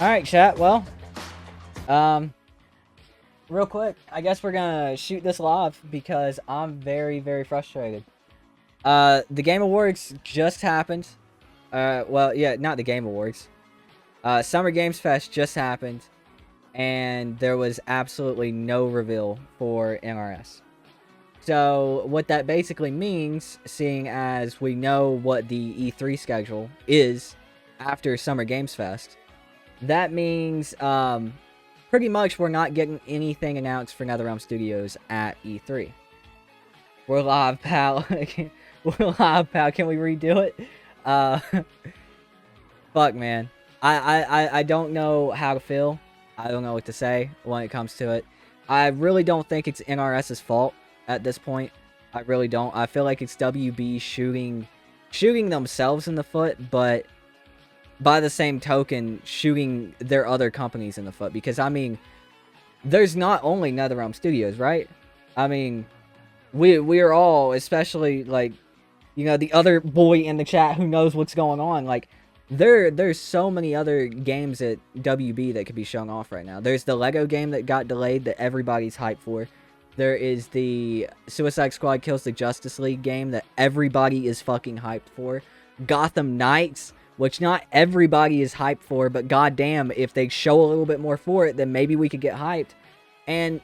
Alright, chat, well, real quick, I guess we're gonna shoot this live because I'm very, very frustrated. The Game Awards just happened. Well, yeah, not the Game Awards. Summer Games Fest just happened, and there was absolutely no reveal for NRS. So, what that basically means, seeing as we know what the E3 schedule is after Summer Games Fest, that means, pretty much we're not getting anything announced for NetherRealm Studios at E3. We're live, pal. We're live, pal. Can we redo it? Fuck, man. I don't know how to feel. I don't know what to say when it comes to it. I really don't think it's NRS's fault at this point. I really don't. I feel like it's WB shooting themselves in the foot, but by the same token, shooting their other companies in the foot. Because, I mean, there's not only NetherRealm Studios, right? I mean, we are all, especially, like, you know, the other boy in the chat who knows what's going on, like, there's so many other games at WB that could be shown off right now. There's the Lego game that got delayed that everybody's hyped for. There is the Suicide Squad Kills the Justice League game that everybody is fucking hyped for. Gotham Knights, which not everybody is hyped for, but goddamn, if they show a little bit more for it, then maybe we could get hyped. And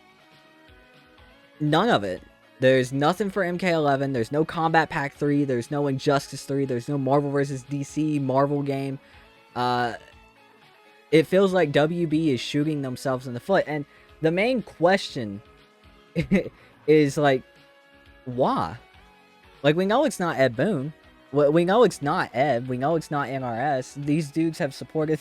none of it. There's nothing for MK11. There's no Kombat Pack 3. There's no Injustice 3. There's no Marvel vs. DC Marvel game. It feels like WB is shooting themselves in the foot. And the main question is, like, why? Like, we know it's not Ed Boon. We know it's not Ed. We know it's not NRS. These dudes have supported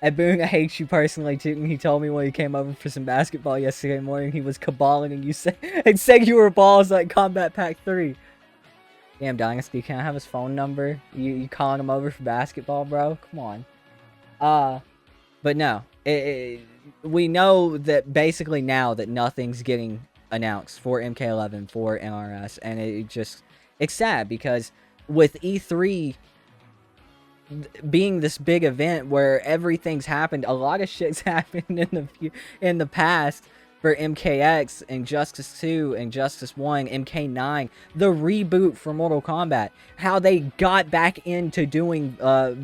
Ed Boon. I hate you personally, Tooten. He told me when he came over for some basketball yesterday morning, he was caballing and you said you were balls like Kombat Pack 3. Damn, Dynasty, can I have his phone number? You calling him over for basketball, bro? Come on. But no. We know that basically now that nothing's getting announced for MK11, for NRS, and it's sad because with E3 being this big event where everything's happened, a lot of shit's happened in the past for MKX, Injustice 2, Injustice 1, MK9, the reboot for Mortal Kombat, how they got back into doing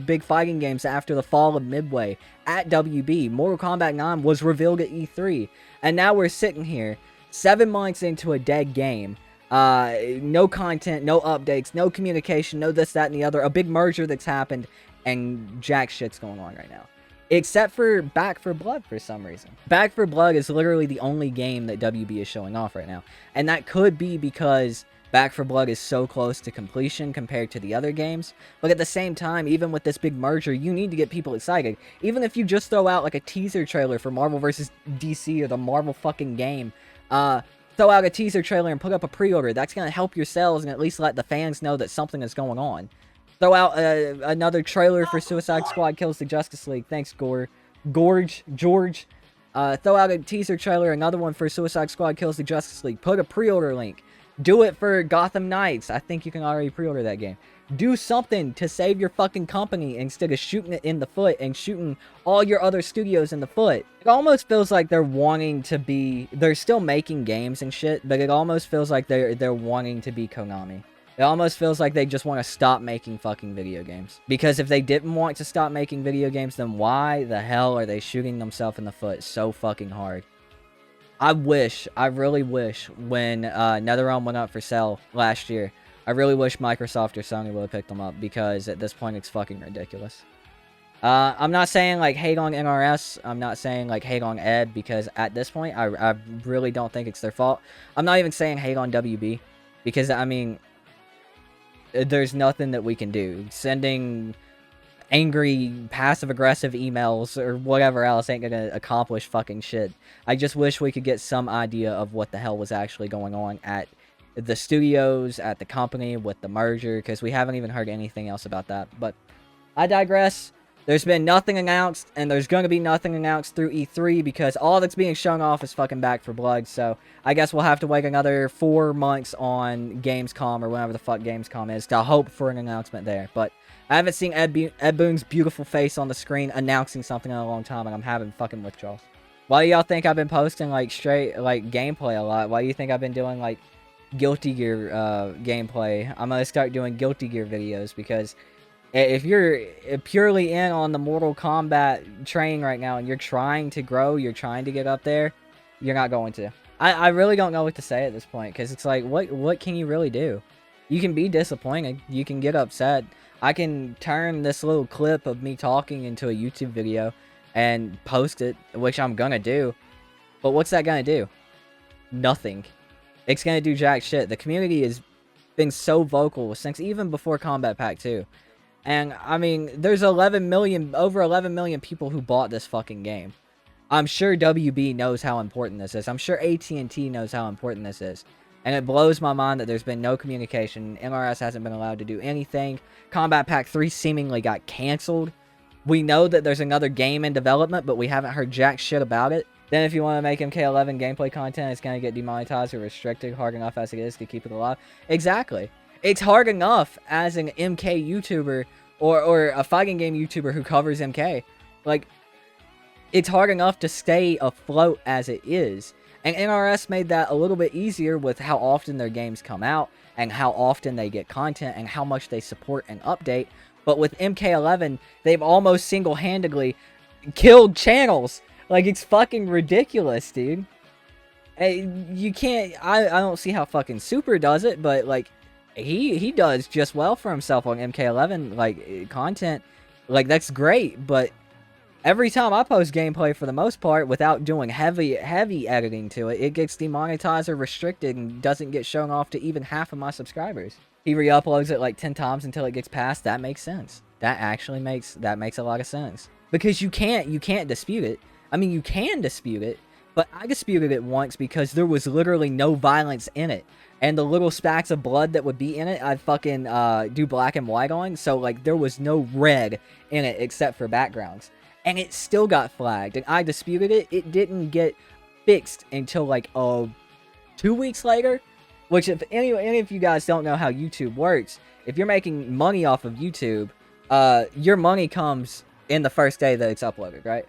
big fighting games after the fall of Midway at WB. Mortal Kombat 9 was revealed at E3, and now we're sitting here 7 months into a dead game. No content, no updates, no communication, no this, that, and the other. A big merger that's happened, and jack shit's going on right now. Except for Back 4 Blood for some reason. Back 4 Blood is literally the only game that WB is showing off right now. And that could be because Back 4 Blood is so close to completion compared to the other games. But at the same time, even with this big merger, you need to get people excited. Even if you just throw out like a teaser trailer for Marvel vs. DC or the Marvel fucking game, throw out a teaser trailer and put up a pre-order. That's going to help your sales and at least let the fans know that something is going on. Throw out another trailer for Suicide Squad Kills the Justice League. Thanks, George. Throw out a teaser trailer, another one for Suicide Squad Kills the Justice League. Put a pre-order link. Do it for Gotham Knights. I think you can already pre-order that game. Do something to save your fucking company instead of shooting it in the foot and shooting all your other studios in the foot. It almost feels like they're wanting to be... They're still making games and shit, but it almost feels like they're wanting to be Konami. It almost feels like they just want to stop making fucking video games. Because if they didn't want to stop making video games, then why the hell are they shooting themselves in the foot so fucking hard? I really wish, when NetherRealm went up for sale last year, I really wish Microsoft or Sony would have picked them up, because at this point it's fucking ridiculous. I'm not saying, like, hate on NRS. I'm not saying, like, hate on Ed, because at this point, I really don't think it's their fault. I'm not even saying hate on WB, because, I mean, there's nothing that we can do. Sending angry, passive-aggressive emails or whatever else ain't gonna accomplish fucking shit. I just wish we could get some idea of what the hell was actually going on at the studios, at the company, with the merger, because we haven't even heard anything else about that. But I digress. There's been nothing announced, and there's going to be nothing announced through E3, because all that's being shown off is fucking Back 4 Blood, so I guess we'll have to wait another 4 months on Gamescom, or whenever the fuck Gamescom is, to hope for an announcement there. But I haven't seen Ed Boon's beautiful face on the screen announcing something in a long time, and I'm having fucking withdrawals. Why do y'all think I've been posting, like, straight, like, gameplay a lot? Why do you think I've been doing, like, Guilty Gear, gameplay? I'm gonna start doing Guilty Gear videos, because if you're purely in on the Mortal Kombat train right now, and you're trying to grow, you're trying to get up there, you're not going to. I really don't know what to say at this point, because it's like, what can you really do? You can be disappointed, you can get upset. I can turn this little clip of me talking into a YouTube video and post it, which I'm gonna do. But what's that gonna do? Nothing. It's gonna do jack shit. The community has been so vocal since even before Kombat Pack 2. And, I mean, there's over 11 million people who bought this fucking game. I'm sure WB knows how important this is. I'm sure AT&T knows how important this is. And it blows my mind that there's been no communication. NRS hasn't been allowed to do anything. Kombat Pack 3 seemingly got canceled. We know that there's another game in development, but we haven't heard jack shit about it. Then if you want to make MK11 gameplay content, it's going to get demonetized or restricted hard enough as it is to keep it alive. Exactly. It's hard enough as an MK YouTuber or a fighting game YouTuber who covers MK. Like, it's hard enough to stay afloat as it is. And NRS made that a little bit easier with how often their games come out, and how often they get content, and how much they support and update. But with MK11, they've almost single-handedly killed channels. Like, it's fucking ridiculous, dude. You can't... I don't see how fucking Super does it, but, like, he does just well for himself on MK11, like, content. Like, that's great, but every time I post gameplay, for the most part, without doing heavy editing to it, it gets demonetized or restricted and doesn't get shown off to even half of my subscribers. He re-uploads it like 10 times until it gets passed. That makes sense. That actually makes a lot of sense. Because you can't dispute it. I mean, you can dispute it, but I disputed it once because there was literally no violence in it. And the little specks of blood that would be in it, I'd fucking do black and white on. So, like, there was no red in it except for backgrounds. And it still got flagged, and I disputed it. It didn't get fixed until, like, 2 weeks later. Which, if any of you guys don't know how YouTube works, if you're making money off of YouTube, your money comes in the first day that it's uploaded, right?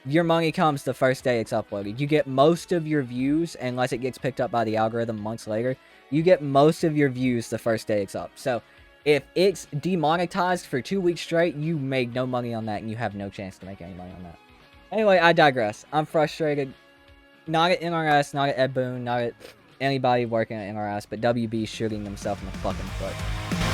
Your money comes the first day it's uploaded. You get most of your views, unless it gets picked up by the algorithm months later. You get most of your views the first day it's up. So, if it's demonetized for 2 weeks straight, you made no money on that, and you have no chance to make any money on that. Anyway, I digress. I'm frustrated. Not at NRS, not at Ed Boon, not at anybody working at NRS, but WB shooting himself in the fucking foot.